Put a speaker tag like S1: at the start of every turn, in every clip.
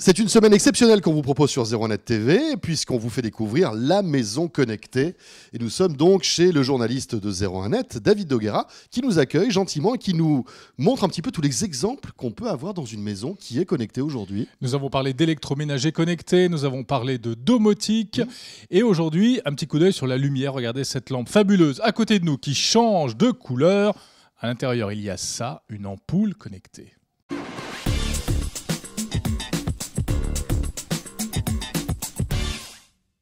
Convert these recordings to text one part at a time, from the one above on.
S1: C'est une semaine exceptionnelle qu'on vous propose sur 01net TV, puisqu'on vous fait découvrir la maison connectée. Et nous sommes donc chez le journaliste de 01net, David Doguera, qui nous accueille gentiment et qui nous montre un petit peu tous les exemples qu'on peut avoir dans une maison qui est connectée aujourd'hui.
S2: Nous avons parlé d'électroménager connecté, nous avons parlé de domotique, et aujourd'hui, un petit coup d'œil sur la lumière. Regardez cette lampe fabuleuse à côté de nous qui change de couleur. À l'intérieur, il y a ça, une ampoule connectée.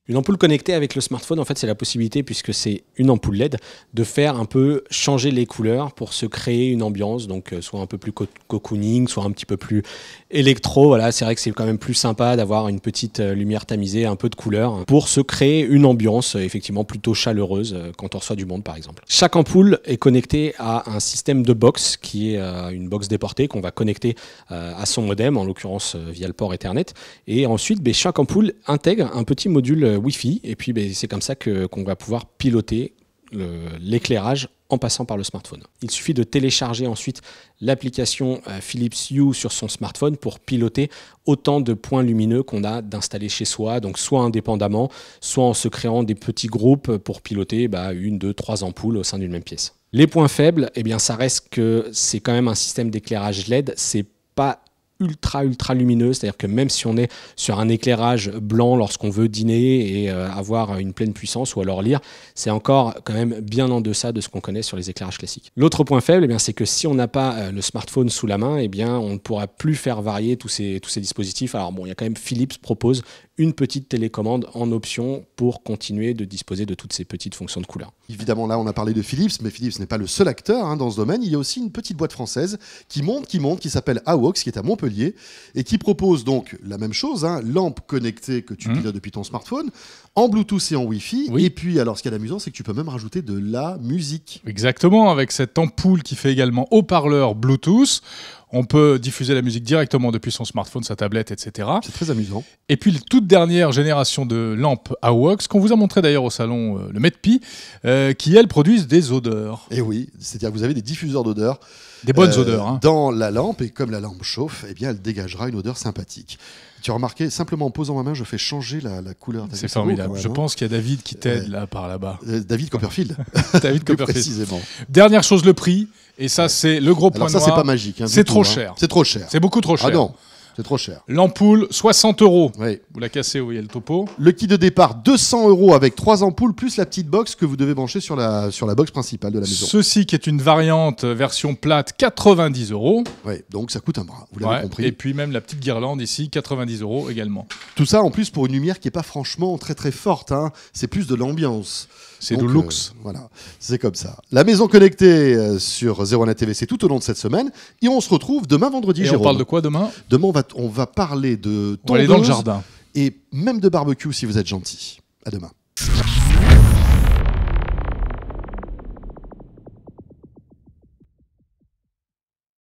S3: Une ampoule connectée avec le smartphone, en fait, c'est la possibilité, puisque c'est une ampoule LED, de faire un peu changer les couleurs pour se créer une ambiance, donc soit un peu plus cocooning, soit un petit peu plus électro. Voilà, c'est vrai que c'est quand même plus sympa d'avoir une petite lumière tamisée, un peu de couleur, pour se créer une ambiance effectivement plutôt chaleureuse quand on reçoit du monde, par exemple. Chaque ampoule est connectée à un système de box, qui est une box déportée qu'on va connecter à son modem, en l'occurrence via le port Ethernet. Et ensuite, chaque ampoule intègre un petit module Wi-Fi, et puis c'est comme ça qu'on va pouvoir piloter l'éclairage en passant par le smartphone. Il suffit de télécharger ensuite l'application Philips Hue sur son smartphone pour piloter autant de points lumineux qu'on a d'installer chez soi, donc soit indépendamment, soit en se créant des petits groupes pour piloter 1, 2, 3 ampoules au sein d'une même pièce. Les points faibles, ça reste que c'est quand même un système d'éclairage LED, c'est pas ultra lumineux, c'est-à-dire que même si on est sur un éclairage blanc lorsqu'on veut dîner et avoir une pleine puissance ou alors lire, c'est encore quand même bien en deçà de ce qu'on connaît sur les éclairages classiques. L'autre point faible, c'est que si on n'a pas le smartphone sous la main, on ne pourra plus faire varier tous ces dispositifs. Alors il y a quand même Philips propose une petite télécommande en option pour continuer de disposer de toutes ces petites fonctions de couleur.
S1: Évidemment, là, on a parlé de Philips, mais Philips n'est pas le seul acteur dans ce domaine. Il y a aussi une petite boîte française qui monte, qui s'appelle AWOX, qui est à Montpellier, et qui propose donc la même chose, lampe connectée que tu pilotes depuis ton smartphone, en Bluetooth et en Wi-Fi. Oui. Et puis, alors, ce qui est amusant, c'est que tu peux même rajouter de la musique.
S2: Exactement, avec cette ampoule qui fait également haut-parleur Bluetooth. On peut diffuser la musique directement depuis son smartphone, sa tablette, etc.
S1: C'est très amusant.
S2: Et puis, la toute dernière génération de lampes AWOX, qu'on vous a montré d'ailleurs au salon, le MEDPI, qui, elles, produisent des odeurs.
S1: Et oui, c'est-à-dire que vous avez des diffuseurs d'odeurs.
S2: Des bonnes odeurs.
S1: Dans la lampe, et comme la lampe chauffe, elle dégagera une odeur sympathique. Tu as remarqué, simplement en posant ma main, je fais changer la couleur.
S2: C'est formidable. Je pense qu'il y a David qui t'aide par là-bas.
S1: David Copperfield.
S2: David Copperfield.
S1: Précisément.
S2: Dernière chose, le prix. Et ça, c'est le gros point noir.
S1: Ça, c'est pas magique.
S2: C'est trop cher.
S1: C'est trop cher.
S2: C'est beaucoup trop cher.
S1: Ah non, c'est trop cher.
S2: L'ampoule, 60 €.
S1: Oui.
S2: Vous la cassez, vous voyez le topo.
S1: Le kit de départ, 200 € avec 3 ampoules, plus la petite box que vous devez brancher sur la box principale de la maison.
S2: Ceci qui est une variante version plate, 90 €.
S1: Oui, donc ça coûte un bras, vous l'avez compris.
S2: Et puis même la petite guirlande ici, 90 € également.
S1: Tout ça en plus pour une lumière qui n'est pas franchement très forte. C'est plus de l'ambiance.
S2: C'est du luxe.
S1: Voilà, c'est comme ça. La maison connectée sur 01net TV, c'est tout au long de cette semaine. Et on se retrouve demain vendredi, Jérôme.
S2: On parle de quoi demain ?
S1: Demain, on va parler de tondeuse.
S2: On va aller dans le jardin.
S1: Et même de barbecue si vous êtes gentil. À demain.